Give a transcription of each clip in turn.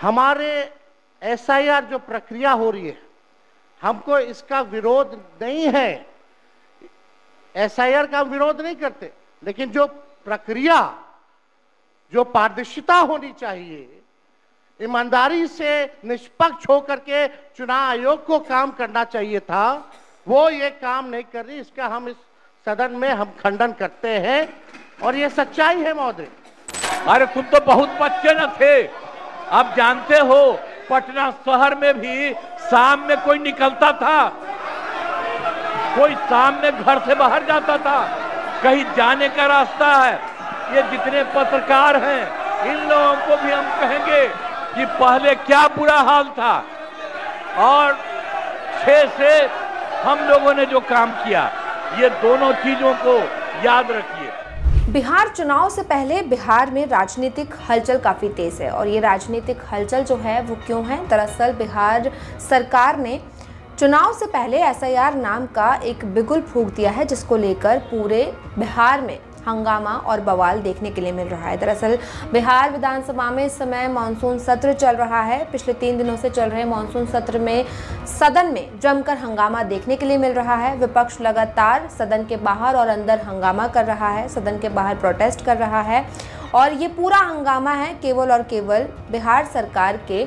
हमारे एसआईआर जो प्रक्रिया हो रही है, हमको इसका विरोध नहीं है, एसआईआर का विरोध नहीं करते, लेकिन जो प्रक्रिया, जो पारदर्शिता होनी चाहिए, ईमानदारी से निष्पक्ष होकर के चुनाव आयोग को काम करना चाहिए था, वो ये काम नहीं कर रही। इसका हम इस सदन में हम खंडन करते हैं और ये सच्चाई है महोदय। अरे तुम तो बहुत बच्चे न थे, आप जानते हो पटना शहर में भी शाम में कोई निकलता था, कोई शाम में घर से बाहर जाता था, कहीं जाने का रास्ता है। ये जितने पत्रकार हैं, इन लोगों को भी हम कहेंगे कि पहले क्या बुरा हाल था और 6 से हम लोगों ने जो काम किया, ये दोनों चीजों को याद रखिए। बिहार चुनाव से पहले बिहार में राजनीतिक हलचल काफ़ी तेज है और ये राजनीतिक हलचल जो है वो क्यों है? दरअसल बिहार सरकार ने चुनाव से पहले एसआईआर नाम का एक बिगुल फूंक दिया है, जिसको लेकर पूरे बिहार में हंगामा और बवाल देखने के लिए मिल रहा है। दरअसल बिहार विधानसभा में इस समय मानसून सत्र चल रहा है। पिछले 3 दिनों से चल रहे मानसून सत्र में सदन में जमकर हंगामा देखने के लिए मिल रहा है। विपक्ष लगातार सदन के बाहर और अंदर हंगामा कर रहा है, सदन के बाहर प्रोटेस्ट कर रहा है और ये पूरा हंगामा है केवल और केवल बिहार सरकार के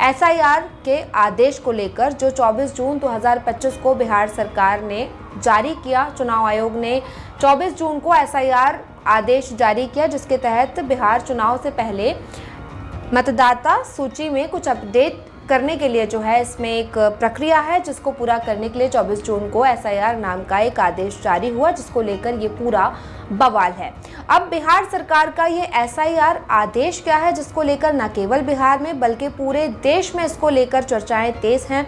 एसआईआर के आदेश को लेकर, जो 24 जून 2025 को बिहार सरकार ने जारी किया। चुनाव आयोग ने 24 जून को एसआईआर आदेश जारी किया, जिसके तहत बिहार चुनाव से पहले मतदाता सूची में कुछ अपडेट करने के लिए जो है इसमें एक प्रक्रिया है, जिसको पूरा करने के लिए 24 जून को एसआईआर नाम का एक आदेश जारी हुआ, जिसको लेकर ये पूरा बवाल है। अब बिहार सरकार का ये एसआईआर आदेश क्या है, जिसको लेकर न केवल बिहार में बल्कि पूरे देश में इसको लेकर चर्चाएं तेज हैं,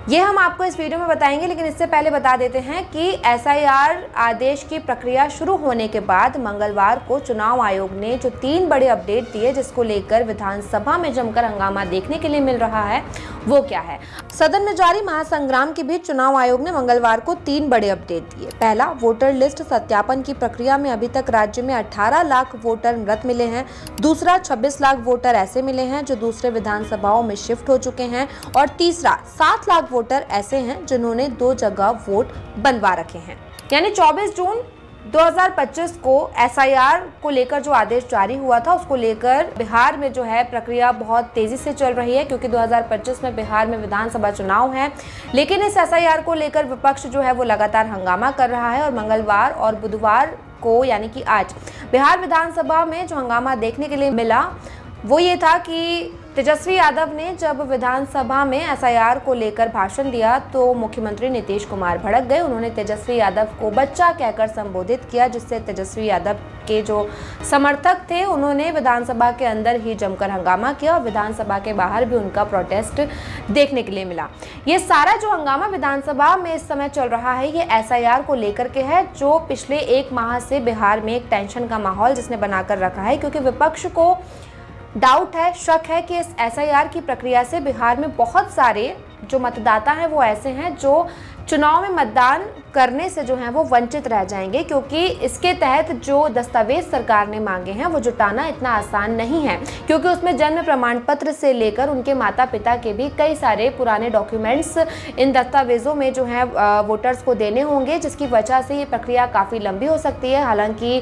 ये हम आपको इस वीडियो में बताएंगे। लेकिन इससे पहले बता देते हैं कि एसआईआर आदेश की प्रक्रिया शुरू होने के बाद मंगलवार को चुनाव आयोग ने जो 3 बड़े अपडेट दिए, जिसको लेकर विधानसभा में जमकर हंगामा देखने के लिए मिल रहा है, वो क्या है? सदन में जारी महासंग्राम के बीच चुनाव आयोग ने मंगलवार को 3 बड़े अपडेट दिए। पहला, वोटर लिस्ट सत्यापन की प्रक्रिया में अभी तक राज्य में 18 लाख वोटर मृत मिले हैं। दूसरा, 26 लाख वोटर ऐसे मिले हैं जो दूसरे विधानसभाओं में शिफ्ट हो चुके हैं। और तीसरा, 7 लाख वोटर ऐसे हैं जिन्होंने 2 जगह वोट बनवा रखे हैं। यानी 24 जून 2025 को एसआईआर को लेकर जो आदेश जारी हुआ था, उसको लेकर बिहार में जो है प्रक्रिया बहुत तेजी से चल रही है, क्योंकि 2025 में बिहार में विधानसभा चुनाव है। लेकिन इस एसआईआर को लेकर विपक्ष जो है वो लगातार हंगामा कर रहा है और मंगलवार और बुधवार को, यानी कि आज, बिहार विधानसभा में जो हंगामा देखने के लिए मिला वो ये था कि तेजस्वी यादव ने जब विधानसभा में एसआईआर को लेकर भाषण दिया तो मुख्यमंत्री नीतीश कुमार भड़क गए। उन्होंने तेजस्वी यादव को बच्चा कहकर संबोधित किया, जिससे तेजस्वी यादव के जो समर्थक थे उन्होंने विधानसभा के अंदर ही जमकर हंगामा किया और विधानसभा के बाहर भी उनका प्रोटेस्ट देखने के लिए मिला। ये सारा जो हंगामा विधानसभा में इस समय चल रहा है, ये एसआईआर को लेकर के है, जो पिछले 1 माह से बिहार में एक टेंशन का माहौल जिसने बनाकर रखा है, क्योंकि विपक्ष को डाउट है, शक है कि इस एसआईआर की प्रक्रिया से बिहार में बहुत सारे जो मतदाता हैं वो ऐसे हैं जो चुनाव में मतदान करने से जो है वो वंचित रह जाएंगे, क्योंकि इसके तहत जो दस्तावेज सरकार ने मांगे हैं वो जुटाना इतना आसान नहीं है, क्योंकि उसमें जन्म प्रमाण पत्र से लेकर उनके माता पिता के भी कई सारे पुराने डॉक्यूमेंट्स इन दस्तावेजों में जो है वोटर्स को देने होंगे, जिसकी वजह से ये प्रक्रिया काफ़ी लंबी हो सकती है। हालांकि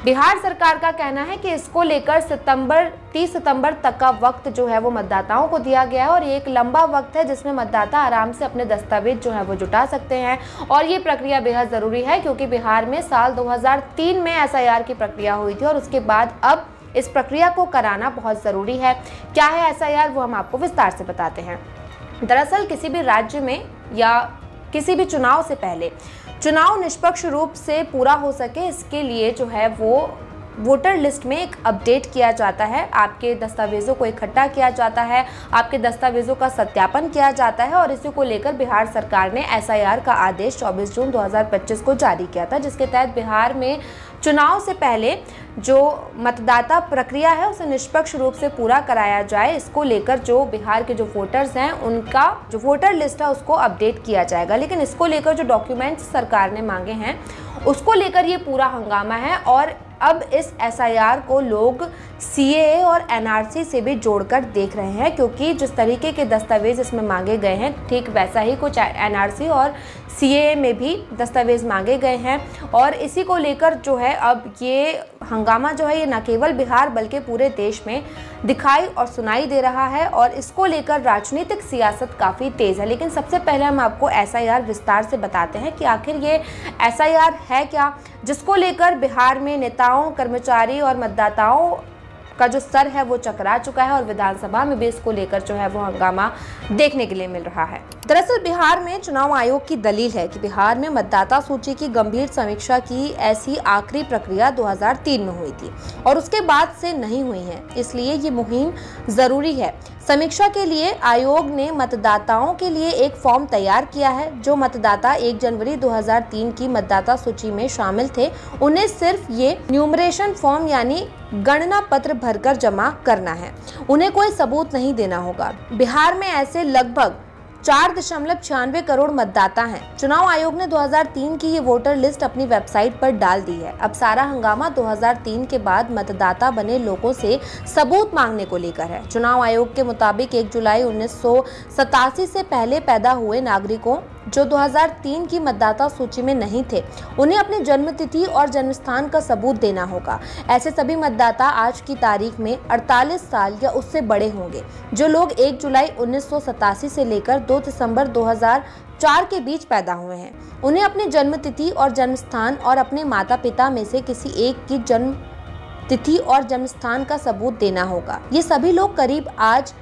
बिहार सरकार का कहना है कि इसको लेकर 30 सितंबर तक का वक्त जो है वो मतदाताओं को दिया गया है और ये एक लंबा वक्त है जिसमें मतदाता आराम से अपने दस्तावेज जो है वो जुटा सकते हैं। और ये प्रक्रिया बेहद ज़रूरी है, क्योंकि बिहार में साल 2003 में एसआईआर की प्रक्रिया हुई थी और उसके बाद अब इस प्रक्रिया को कराना बहुत ज़रूरी है। क्या है एसआईआर, वो हम आपको विस्तार से बताते हैं। दरअसल किसी भी राज्य में या किसी भी चुनाव से पहले चुनाव निष्पक्ष रूप से पूरा हो सके, इसके लिए जो है वो वोटर लिस्ट में एक अपडेट किया जाता है, आपके दस्तावेज़ों को इकट्ठा किया जाता है, आपके दस्तावेज़ों का सत्यापन किया जाता है और इसी को लेकर बिहार सरकार ने एसआईआर का आदेश 24 जून 2025 को जारी किया था, जिसके तहत बिहार में चुनाव से पहले जो मतदाता प्रक्रिया है उसे निष्पक्ष रूप से पूरा कराया जाए। इसको लेकर जो बिहार के जो वोटर्स हैं उनका जो वोटर लिस्ट है उसको अपडेट किया जाएगा। लेकिन इसको लेकर जो डॉक्यूमेंट्स सरकार ने मांगे हैं उसको लेकर ये पूरा हंगामा है और अब इस एसआईआर को लोग सीएए और एनआरसी से भी जोड़कर देख रहे हैं, क्योंकि जिस तरीके के दस्तावेज इसमें मांगे गए हैं ठीक वैसा ही कुछ एनआरसी और सीएए में भी दस्तावेज मांगे गए हैं। और इसी को लेकर जो है अब ये हंगामा जो है ये न केवल बिहार बल्कि पूरे देश में दिखाई और सुनाई दे रहा है, और इसको लेकर राजनीतिक सियासत काफ़ी तेज़ है। लेकिन सबसे पहले हम आपको एसआईआर विस्तार से बताते हैं कि आखिर ये एसआईआर है क्या, जिसको लेकर बिहार में नेताओं, कर्मचारी और मतदाताओं का जो सर है वो चकरा चुका है, और विधानसभा में भी इसको लेकर जो है वो हंगामा देखने के लिए मिल रहा है। दरअसल बिहार में चुनाव आयोग की दलील है कि बिहार में मतदाता सूची की गंभीर समीक्षा की ऐसी आखिरी प्रक्रिया 2003 में हुई थी और उसके बाद से नहीं हुई है, इसलिए ये मुहिम जरूरी है। समीक्षा के लिए आयोग ने मतदाताओं के लिए एक फॉर्म तैयार किया है। जो मतदाता 1 जनवरी 2003 की मतदाता सूची में शामिल थे, उन्हें सिर्फ ये न्यूमरेशन फॉर्म यानी गणना पत्र भरकर जमा करना है, उन्हें कोई सबूत नहीं देना होगा। बिहार में ऐसे लगभग 4.96 करोड़ मतदाता हैं। चुनाव आयोग ने 2003 की ये वोटर लिस्ट अपनी वेबसाइट पर डाल दी है। अब सारा हंगामा 2003 के बाद मतदाता बने लोगों से सबूत मांगने को लेकर है। चुनाव आयोग के मुताबिक 1 जुलाई 1987 से पहले पैदा हुए नागरिकों जो 2003 की मतदाता सूची में नहीं थे, उन्हें अपनी जन्मतिथि और जन्मस्थान का सबूत देना होगा। ऐसे सभी मतदाता आज की तारीख में 48 साल या उससे बड़े होंगे। जो लोग 1 जुलाई 1987 से लेकर 2 दिसंबर 2004 के बीच पैदा हुए हैं, उन्हें अपनी जन्मतिथि और जन्मस्थान और अपने माता पिता में से किसी एक की जन्म तिथि और जन्मस्थान का सबूत देना होगा। ये सभी लोग करीब आज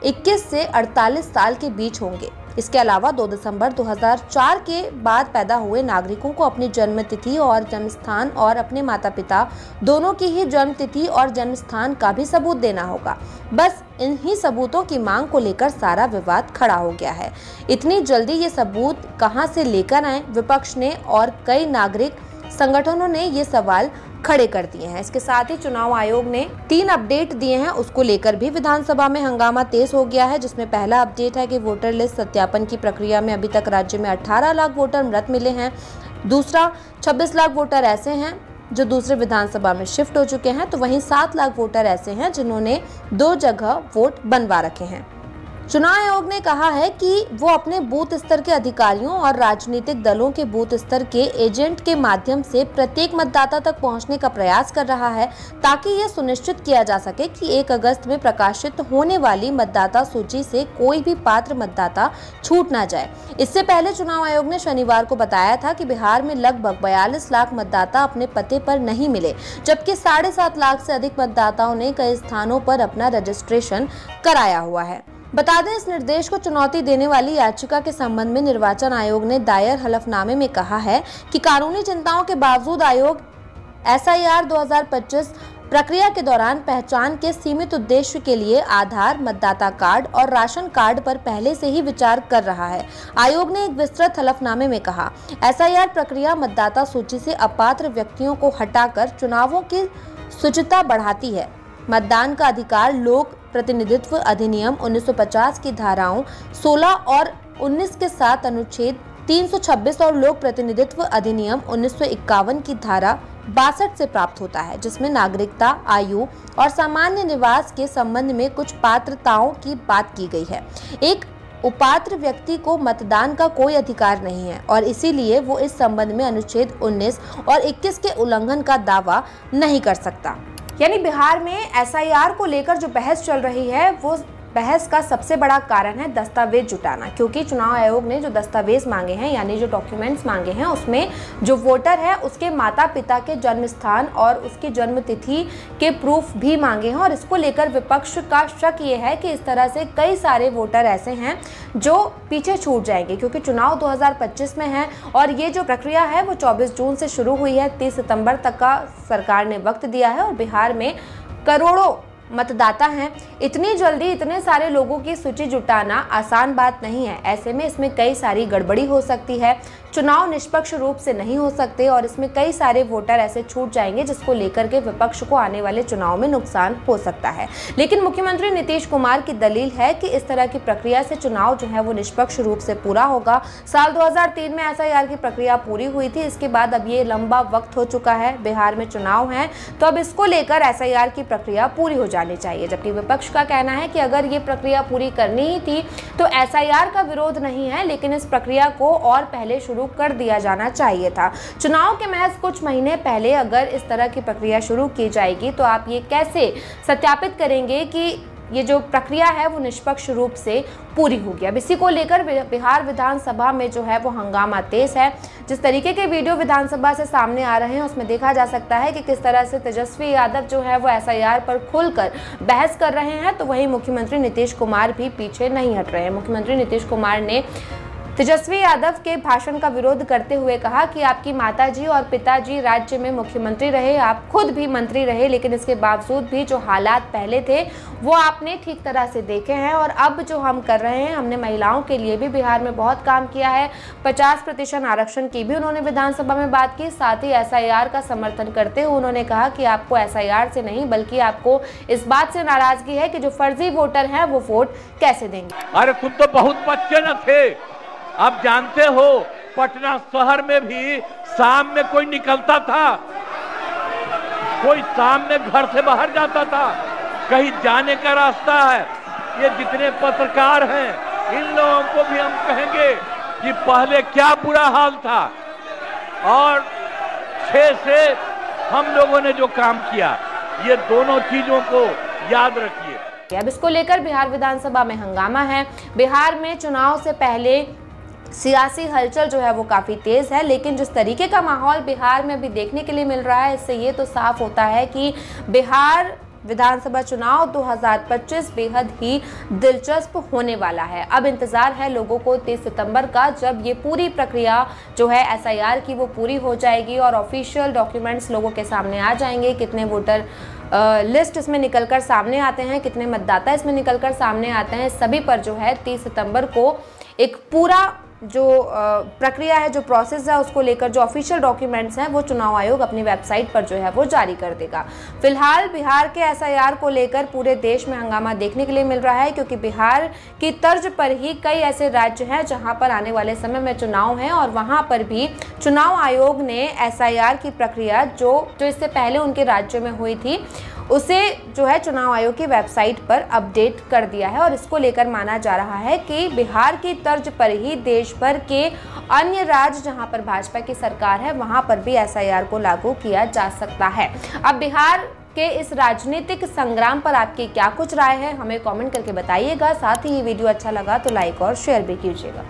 21 से 48 साल के बीच होंगे। इसके अलावा 2 दिसंबर 2004 के बाद पैदा हुए नागरिकों को अपनी जन्मतिथि और जन्मस्थान और अपने माता पिता दोनों की ही जन्मतिथि और जन्मस्थान का भी सबूत देना होगा। बस इन्हीं सबूतों की मांग को लेकर सारा विवाद खड़ा हो गया है। इतनी जल्दी ये सबूत कहां से लेकर आए, विपक्ष ने और कई नागरिक संगठनों ने ये सवाल खड़े कर दिए हैं। इसके साथ ही चुनाव आयोग ने 3 अपडेट दिए हैं, उसको लेकर भी विधानसभा में हंगामा तेज हो गया है। जिसमें पहला अपडेट है कि वोटर लिस्ट सत्यापन की प्रक्रिया में अभी तक राज्य में 18 लाख वोटर मृत मिले हैं। दूसरा, 26 लाख वोटर ऐसे हैं जो दूसरे विधानसभा में शिफ्ट हो चुके हैं, तो वहीं 7 लाख वोटर ऐसे हैं जिन्होंने 2 जगह वोट बनवा रखे हैं। चुनाव आयोग ने कहा है कि वो अपने बूथ स्तर के अधिकारियों और राजनीतिक दलों के बूथ स्तर के एजेंट के माध्यम से प्रत्येक मतदाता तक पहुंचने का प्रयास कर रहा है, ताकि ये सुनिश्चित किया जा सके कि 1 अगस्त में प्रकाशित होने वाली मतदाता सूची से कोई भी पात्र मतदाता छूट ना जाए। इससे पहले चुनाव आयोग ने शनिवार को बताया था कि बिहार में लगभग 42 लाख मतदाता अपने पते पर नहीं मिले, जबकि 7.5 लाख से अधिक मतदाताओं ने कई स्थानों पर अपना रजिस्ट्रेशन कराया हुआ है। बता दें, इस निर्देश को चुनौती देने वाली याचिका के संबंध में निर्वाचन आयोग ने दायर हलफनामे में कहा है कि कानूनी चिंताओं के बावजूद आयोग एसआईआर 2025 प्रक्रिया के दौरान पहचान के सीमित उद्देश्य के लिए आधार, मतदाता कार्ड और राशन कार्ड पर पहले से ही विचार कर रहा है। आयोग ने एक विस्तृत हलफनामे में कहा, एसआईआर प्रक्रिया मतदाता सूची से अपात्र व्यक्तियों को हटाकर चुनावों की शुचिता बढ़ाती है। मतदान का अधिकार लोक प्रतिनिधित्व अधिनियम 1950 की धाराओं 16 और 19 के साथ अनुच्छेद 326 और लोक प्रतिनिधित्व अधिनियम 1951 की धारा 62 से प्राप्त होता है, जिसमें नागरिकता, आयु और सामान्य निवास के संबंध में कुछ पात्रताओं की बात की गई है। एक उपात्र व्यक्ति को मतदान का कोई अधिकार नहीं है और इसीलिए वो इस संबंध में अनुच्छेद 19 और 21 के उल्लंघन का दावा नहीं कर सकता। यानी बिहार में एसआईआर को लेकर जो बहस चल रही है, वो बहस का सबसे बड़ा कारण है दस्तावेज जुटाना, क्योंकि चुनाव आयोग ने जो दस्तावेज मांगे हैं यानी जो डॉक्यूमेंट्स मांगे हैं, उसमें जो वोटर है उसके माता पिता के जन्म स्थान और उसकी जन्म तिथि के प्रूफ भी मांगे हैं। और इसको लेकर विपक्ष का शक ये है कि इस तरह से कई सारे वोटर ऐसे हैं जो पीछे छूट जाएंगे, क्योंकि चुनाव 2025 में है और ये जो प्रक्रिया है वो 24 जून से शुरू हुई है। 30 सितंबर तक का सरकार ने वक्त दिया है और बिहार में करोड़ों मतदाता हैं। इतनी जल्दी इतने सारे लोगों की सूची जुटाना आसान बात नहीं है। ऐसे में इसमें कई सारी गड़बड़ी हो सकती है। चुनाव निष्पक्ष रूप से नहीं हो सकते और इसमें कई सारे वोटर ऐसे छूट जाएंगे जिसको लेकर के विपक्ष को आने वाले चुनाव में नुकसान हो सकता है। लेकिन मुख्यमंत्री नीतीश कुमार की दलील है कि इस तरह की प्रक्रिया से चुनाव जो है वो निष्पक्ष रूप से पूरा होगा। साल 2003 में एसआईआर की प्रक्रिया पूरी हुई थी, इसके बाद अब ये लंबा वक्त हो चुका है, बिहार में चुनाव है, तो अब इसको लेकर एसआईआर की प्रक्रिया पूरी हो जानी चाहिए। जबकि विपक्ष का कहना है कि अगर ये प्रक्रिया पूरी करनी ही थी तो एसआईआर का विरोध नहीं है, लेकिन इस प्रक्रिया को और पहले शुरू कर दिया जाना चाहिए था। चुनाव के महज कुछ महीने पहले अगर इस तरह की प्रक्रिया शुरू की जाएगी तो आप ये कैसे सत्यापित करेंगे कि ये जो प्रक्रिया है वो निष्पक्ष रूप से पूरी होगी। अब इसी को लेकर बिहार विधानसभा में जो है वो हंगामा तेज है। जिस तरीके के वीडियो विधानसभा से सामने आ रहे हैं उसमें देखा जा सकता है कि किस तरह से तेजस्वी यादव जो है वो एसआईआर पर खुलकर बहस कर रहे हैं, तो वहीं मुख्यमंत्री नीतीश कुमार भी पीछे नहीं हट रहे हैं। मुख्यमंत्री नीतीश कुमार ने तेजस्वी यादव के भाषण का विरोध करते हुए कहा कि आपकी माताजी और पिताजी राज्य में मुख्यमंत्री रहे, आप खुद भी मंत्री रहे, लेकिन इसके बावजूद भी जो हालात पहले थे वो आपने ठीक तरह से देखे हैं और अब जो हम कर रहे हैं, हमने महिलाओं के लिए भी बिहार में बहुत काम किया है। 50% आरक्षण की भी उन्होंने विधानसभा में बात की। साथ ही एसआईआर का समर्थन करते हुए उन्होंने कहा कि आपको एसआईआर से नहीं बल्कि आपको इस बात से नाराजगी है कि जो फर्जी वोटर हैं वो वोट कैसे देंगे। अरे खुद तो बहुत बच्चे न थे। आप जानते हो पटना शहर में भी शाम में कोई निकलता था, कोई शाम में घर से बाहर जाता था, कहीं जाने का रास्ता है। ये जितने पत्रकार हैं इन लोगों को भी हम कहेंगे कि पहले क्या बुरा हाल था और 6 से हम लोगों ने जो काम किया, ये दोनों चीजों को याद रखिए। अब इसको लेकर बिहार विधानसभा में हंगामा है। बिहार में चुनाव से पहले सियासी हलचल जो है वो काफ़ी तेज़ है, लेकिन जिस तरीके का माहौल बिहार में भी देखने के लिए मिल रहा है, इससे ये तो साफ होता है कि बिहार विधानसभा चुनाव 2025 बेहद ही दिलचस्प होने वाला है। अब इंतज़ार है लोगों को 30 सितंबर का, जब ये पूरी प्रक्रिया जो है एसआईआर की वो पूरी हो जाएगी और ऑफिशियल डॉक्यूमेंट्स लोगों के सामने आ जाएंगे। कितने वोटर लिस्ट इसमें निकलकर सामने आते हैं, कितने मतदाता इसमें निकलकर सामने आते हैं, सभी पर जो है 30 सितंबर को एक पूरा जो प्रक्रिया है, जो प्रोसेस है, उसको लेकर जो ऑफिशियल डॉक्यूमेंट्स हैं वो चुनाव आयोग अपनी वेबसाइट पर जो है वो जारी कर देगा। फिलहाल बिहार के एसआईआर को लेकर पूरे देश में हंगामा देखने के लिए मिल रहा है, क्योंकि बिहार की तर्ज पर ही कई ऐसे राज्य हैं जहां पर आने वाले समय में चुनाव हैं और वहां पर भी चुनाव आयोग ने एसआईआर की प्रक्रिया जो इससे पहले उनके राज्य में हुई थी उसे जो है चुनाव आयोग की वेबसाइट पर अपडेट कर दिया है। और इसको लेकर माना जा रहा है कि बिहार की तर्ज पर ही देश भर के अन्य राज्य जहां पर भाजपा की सरकार है वहां पर भी एसआईआर को लागू किया जा सकता है। अब बिहार के इस राजनीतिक संग्राम पर आपकी क्या कुछ राय है, हमें कमेंट करके बताइएगा। साथ ही ये वीडियो अच्छा लगा तो लाइक और शेयर भी कीजिएगा।